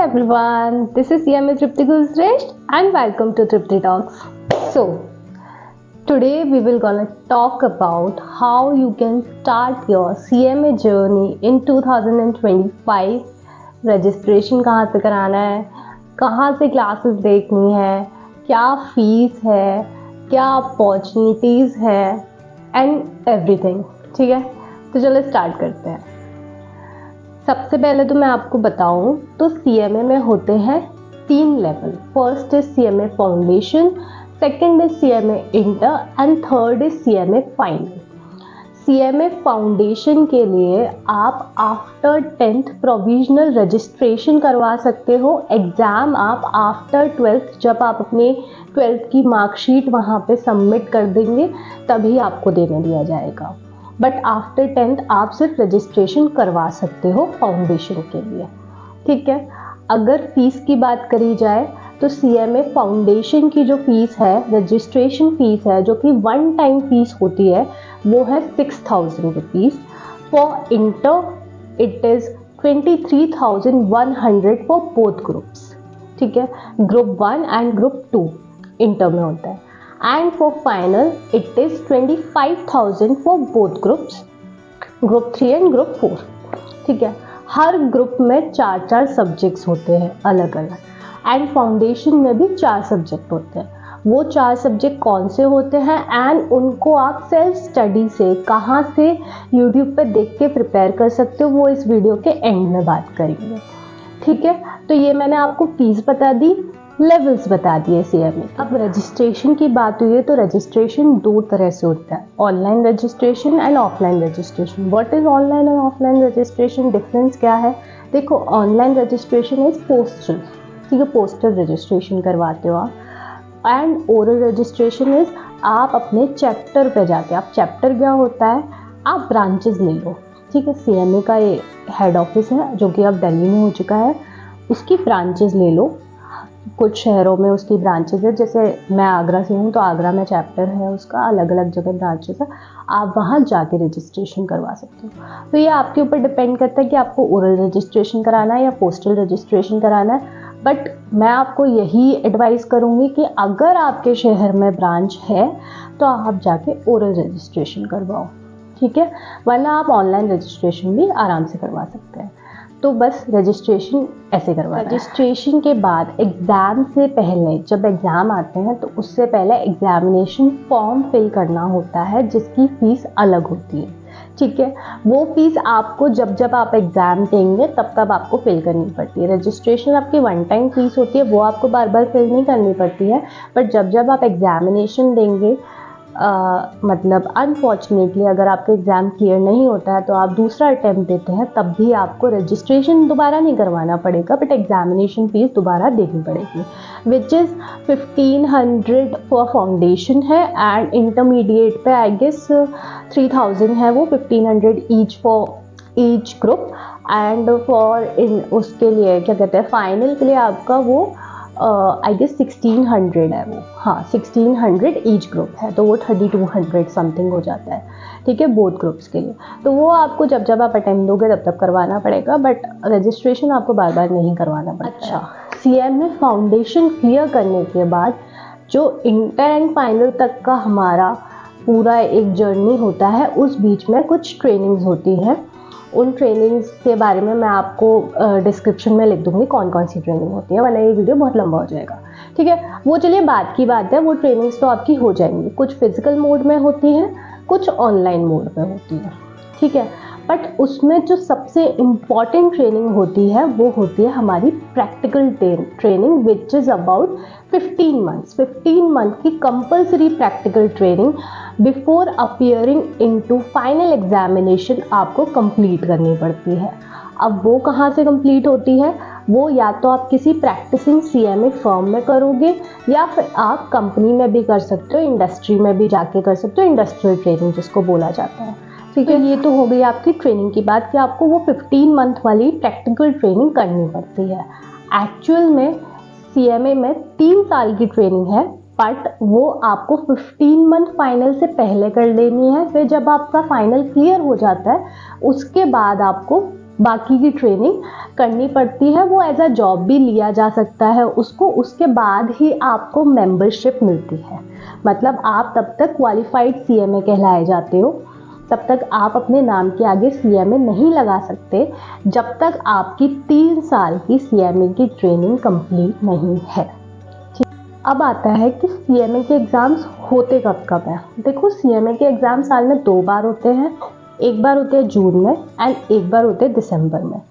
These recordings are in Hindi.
everyone, this is CMA Tripti Gulshrestha and welcome to Tripti Talks. So, today we will gonna talk about how you can start your CMA journey in 2025. Registration कहाँ से कराना है, कहाँ से क्लासेस देखनी है, क्या फीस है, क्या अपॉर्चुनिटीज़ है एंड एवरीथिंग. ठीक है, तो चलो स्टार्ट करते हैं. सबसे पहले तो मैं आपको बताऊं तो CMA में होते हैं 3 level. First is CMA foundation, second is CMA inter and third is CMA final. CMA foundation के लिए आप आफ्टर 10th प्रोविजनल रजिस्ट्रेशन करवा सकते हो. एग्ज़ाम आप आफ्टर 12th, जब आप अपने 12th की मार्कशीट वहाँ पे सबमिट कर देंगे तभी आपको देने दिया जाएगा. बट आफ्टर 10th आप सिर्फ रजिस्ट्रेशन करवा सकते हो फाउंडेशन के लिए. ठीक है, अगर फीस की बात करी जाए तो CMA फाउंडेशन की जो फीस है, रजिस्ट्रेशन फीस है, जो कि 1 टाइम फीस होती है, वो है 6,000 rupees. For inter it is 23,100 for both groups. ठीक है, ग्रुप 1 एंड ग्रुप 2 इंटर में होता है. And for final it is 25,000 for both groups, group 3 and group 4. ठीक है, हर ग्रुप में 4 सब्जेक्ट्स होते हैं अलग अलग. एंड फाउंडेशन में भी 4 सब्जेक्ट होते हैं. वो 4 सब्जेक्ट कौन से होते हैं एंड उनको आप सेल्फ स्टडी से कहाँ से यूट्यूब पे देख के प्रिपेयर कर सकते हो, वो इस वीडियो के एंड में बात करेंगे. ठीक है, तो ये मैंने आपको फीस बता दी, लेवल्स बता दिए CMA. अब रजिस्ट्रेशन की बात हुई है तो रजिस्ट्रेशन 2 तरह से होता है, online registration and offline registration. What is online and offline registration, difference क्या है? देखो, ऑनलाइन रजिस्ट्रेशन इज़ पोस्टल. ठीक है, पोस्टल रजिस्ट्रेशन करवाते हो आप. एंड ओरल रजिस्ट्रेशन इज़ आप अपने चैप्टर पे जाके, आप चैप्टर क्या होता है, आप ब्रांचेस ले लो. ठीक है, CMA का ये हेड ऑफिस है जो कि अब दिल्ली में हो चुका है, उसकी ब्रांचेस ले लो. कुछ शहरों में उसकी ब्रांचेस है, जैसे मैं आगरा से हूँ तो आगरा में चैप्टर है उसका, अलग अलग जगह ब्रांचेस है, आप वहाँ जाके रजिस्ट्रेशन करवा सकते हो. तो ये आपके ऊपर डिपेंड करता है कि आपको ओरल रजिस्ट्रेशन कराना है या पोस्टल रजिस्ट्रेशन कराना है. बट मैं आपको यही एडवाइस करूँगी कि अगर आपके शहर में ब्रांच है तो आप जाके ओरल रजिस्ट्रेशन करवाओ. ठीक है, वरना आप ऑनलाइन रजिस्ट्रेशन भी आराम से करवा सकते हैं. तो बस रजिस्ट्रेशन ऐसे करवा. रजिस्ट्रेशन के बाद एग्ज़ाम से पहले, जब एग्ज़ाम आते हैं तो उससे पहले एग्ज़ामिनेशन फॉर्म फिल करना होता है जिसकी फ़ीस अलग होती है. ठीक है, वो फीस आपको जब आप एग्ज़ाम देंगे तब आपको फिल करनी पड़ती है. रजिस्ट्रेशन आपकी 1 टाइम फीस होती है, वो आपको बार बार फिल नहीं करनी पड़ती है. बट जब आप एग्ज़ामिनेशन देंगे, मतलब अनफॉर्चुनेटली अगर आपका एग्ज़ाम क्लियर नहीं होता है तो आप दूसरा अटैम्प्ट देते हैं, तब भी आपको रजिस्ट्रेशन दोबारा नहीं करवाना पड़ेगा, बट एग्ज़ामिनेशन फ़ीस दोबारा देनी पड़ेगी, विच इज़ 1,500 फॉर फाउंडेशन है. एंड इंटरमीडिएट पे आई गेस 3,000 है, वो 1,500 each for each group. And for in उसके लिए क्या कहते हैं, फाइनल के लिए आपका वो आई गेस 1,600 है वो. हाँ, 1,600 ईच ग्रुप है, तो वो 3,200 समथिंग हो जाता है. ठीक है, बोथ ग्रुप्स के लिए. तो वो आपको जब आप अटेम्प्ट दोगे तब करवाना पड़ेगा, बट रजिस्ट्रेशन आपको बार बार नहीं करवाना पड़ेगा. अच्छा, CMA फाउंडेशन क्लियर करने के बाद जो इंटर एंड फाइनल तक का हमारा पूरा एक जर्नी होता है, उस बीच में कुछ ट्रेनिंग्स होती हैं. उन ट्रेनिंग्स के बारे में मैं आपको डिस्क्रिप्शन में लिख दूँगी कौन कौन सी ट्रेनिंग होती है, वरना ये वीडियो बहुत लंबा हो जाएगा. ठीक है, वो चलिए बात की बात है, वो ट्रेनिंग्स तो आपकी हो जाएंगी. कुछ फिजिकल मोड में होती हैं, कुछ ऑनलाइन मोड में होती है. ठीक है, बट उसमें जो सबसे इम्पॉर्टेंट ट्रेनिंग होती है वो होती है हमारी practical training, which is about 15 months. 15 month की compulsory practical training before appearing into final examination आपको कंप्लीट करनी पड़ती है. अब वो कहाँ से कंप्लीट होती है, वो या तो आप किसी प्रैक्टिसिंग CMA फर्म में करोगे या फिर आप कंपनी में भी कर सकते हो, इंडस्ट्री में भी जाके कर सकते हो, इंडस्ट्रियल ट्रेनिंग जिसको बोला जाता है. ठीक है, ये तो हो गई आपकी ट्रेनिंग की बात कि आपको वो 15 मंथ वाली प्रैक्टिकल ट्रेनिंग करनी पड़ती है. एक्चुअल में CMA में 3 साल की ट्रेनिंग है, बट वो आपको 15 मंथ फाइनल से पहले कर लेनी है. फिर जब आपका फाइनल क्लियर हो जाता है उसके बाद आपको बाकी की ट्रेनिंग करनी पड़ती है, वो एज अ जॉब भी लिया जा सकता है उसको, उसके बाद ही आपको मेंबरशिप मिलती है। मतलब आप तब तक क्वालिफाइड CMA कहलाए जाते हो, तब तक आप अपने नाम के आगे CMA नहीं लगा सकते जब तक आपकी 3 साल की CMA की ट्रेनिंग कंप्लीट नहीं है। अब आता है कि CMA के एग्ज़ाम्स होते कब कब हैं। देखो, CMA के एग्ज़ाम साल में 2 बार होते हैं, एक बार होते हैं जून में एंड एक बार होते हैं दिसंबर में।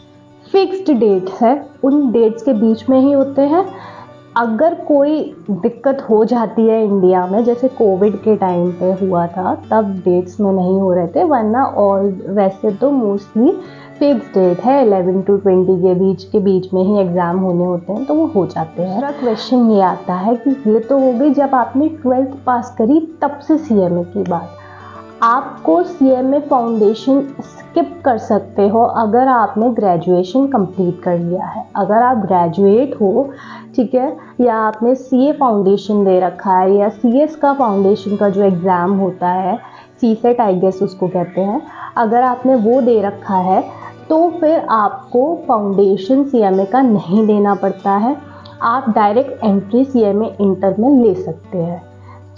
फिक्स्ड डेट्स है, उन डेट्स के बीच में ही होते हैं। अगर कोई दिक्कत हो जाती है इंडिया में, जैसे कोविड के टाइम पे हुआ था, तब डेट्स में नहीं हो रहे थे, वरना और वैसे तो मोस्टली फिक्स डेट है 11 to 20 के बीच में ही एग्ज़ाम होने होते हैं, तो वो हो जाते हैं। दूसरा क्वेश्चन ये आता है कि ये तो हो गई जब आपने 12th पास करी तब से CMA की बात। आपको CMA फाउंडेशन स्किप कर सकते हो अगर आपने ग्रेजुएशन कंप्लीट कर लिया है। अगर आप ग्रेजुएट हो, ठीक है, या आपने CA फाउंडेशन दे रखा है, या CS का फाउंडेशन का जो एग्ज़ाम होता है, CSET आई गेस उसको कहते हैं, अगर आपने वो दे रखा है तो फिर आपको फाउंडेशन CMA का नहीं देना पड़ता है। आप डायरेक्ट एंट्री CMA इंटर में ले सकते हैं।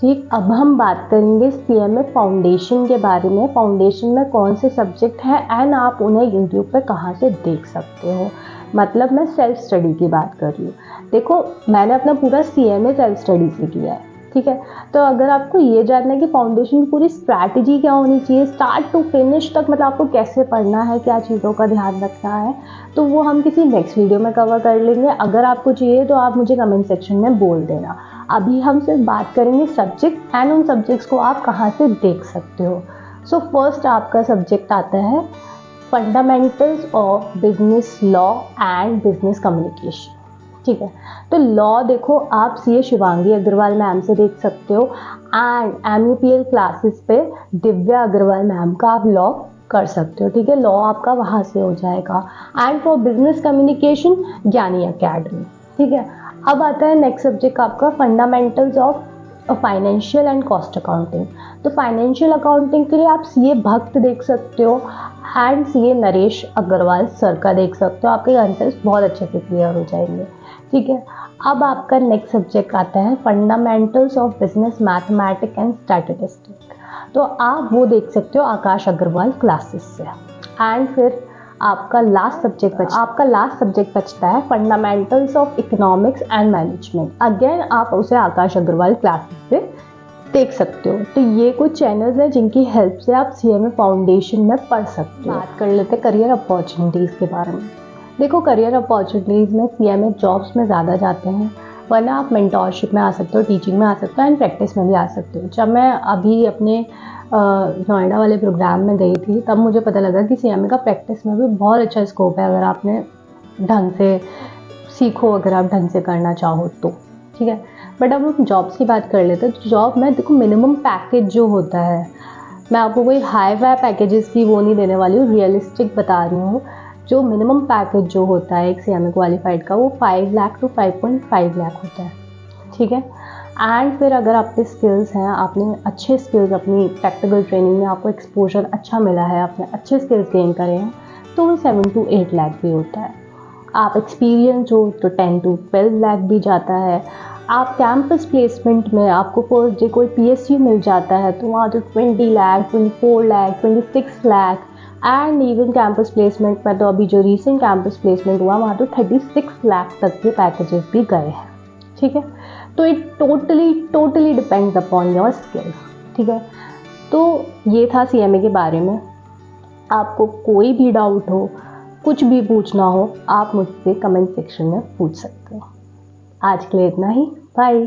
ठीक, अब हम बात करेंगे CMA फाउंडेशन के बारे में। फाउंडेशन में कौन से सब्जेक्ट हैं एंड आप उन्हें यूट्यूब पे कहाँ से देख सकते हो। मतलब मैं सेल्फ स्टडी की बात कर रही हूँ। देखो, मैंने अपना पूरा CMA सेल्फ स्टडी से किया है, ठीक है। तो अगर आपको ये जानना है कि फाउंडेशन की पूरी स्ट्रैटेजी क्या होनी चाहिए स्टार्ट टू फिनिश तक, मतलब आपको कैसे पढ़ना है, क्या चीज़ों का ध्यान रखना है, तो वो हम किसी नेक्स्ट वीडियो में कवर कर लेंगे। अगर आपको चाहिए तो आप मुझे कमेंट सेक्शन में बोल देना। अभी हम सिर्फ बात करेंगे सब्जेक्ट एंड उन सब्जेक्ट्स को आप कहाँ से देख सकते हो। सो फर्स्ट आपका सब्जेक्ट आता है fundamentals of business law and business communication, ठीक है। तो लॉ देखो, आप CA शिवांगी अग्रवाल मैम से देख सकते हो एंड MEPL क्लासेस पे दिव्या अग्रवाल मैम का आप लॉ कर सकते हो, ठीक है। लॉ आपका वहाँ से हो जाएगा। And for business communication Gyani academy, ठीक है। अब आता है नेक्स्ट सब्जेक्ट आपका fundamentals of financial and cost accounting. तो फाइनेंशियल अकाउंटिंग के लिए आप CA भक्त देख सकते हो and CA Naresh Agarwal sir का देख सकते हो। आपके आंसर्स बहुत अच्छे से क्लियर हो जाएंगे, ठीक है। अब आपका नेक्स्ट सब्जेक्ट आता है fundamentals of business mathematics and statistics. तो आप वो देख सकते हो आकाश अग्रवाल क्लासेस से। एंड फिर आपका लास्ट सब्जेक्ट बचता है fundamentals of economics and management. Again आप उसे आकाश अग्रवाल क्लासेस से देख सकते हो। तो ये कुछ चैनल्स हैं जिनकी हेल्प से आप CMA फाउंडेशन में पढ़ सकते हो। बात कर लेते हैं करियर अपॉर्चुनिटीज़ के बारे में। देखो, करियर अपॉर्चुनिटीज़ में CMA जॉब्स में ज़्यादा जाते हैं, वरना आप मेंटोरशिप में आ सकते हो, टीचिंग में आ सकते हो एंड प्रैक्टिस में भी आ सकते हो। जब मैं अभी अपने नोएडा वाले प्रोग्राम में गई थी तब मुझे पता लगा कि CMA का प्रैक्टिस में भी बहुत अच्छा स्कोप है, अगर आपने ढंग से सीखो, अगर आप ढंग से करना चाहो तो, ठीक है। बट अब हम जॉब्स की बात कर लेते हैं। तो जॉब में देखो, मिनिमम पैकेज जो होता है, मैं आपको कोई हाई फाई पैकेजेस की वो नहीं देने वाली हूँ, रियलिस्टिक बता रही हूँ। जो मिनिमम पैकेज जो होता है एक CMA क्वालिफाइड का, वो 5 लाख to 5.5 लाख होता है, ठीक है। एंड फिर अगर आपके स्किल्स हैं, आपने अच्छे स्किल्स अपनी प्रैक्टिकल ट्रेनिंग में आपको एक्सपोजर अच्छा मिला है, आपने अच्छे स्किल्स गेन करे हैं, तो वो 7 to 8 लाख भी होता है। आप एक्सपीरियंस हो तो 10 to 12 लाख भी जाता है। आप कैंपस प्लेसमेंट में आपको फर्स्ट डे कोई PSU मिल जाता है तो वहाँ तो 20 lakh, 24 lakh, 26 lakh and even campus placement में तो अभी जो रीसेंट कैंपस प्लेसमेंट हुआ वहाँ तो 36 लाख तक के पैकेजेस भी गए हैं, ठीक है। तो it totally depends upon your skills, ठीक है। तो ये था CMA के बारे में। आपको कोई भी डाउट हो, कुछ भी पूछना हो, आप मुझसे कमेंट सेक्शन में पूछ सकते हो। आज के लिए इतना ही, बाय।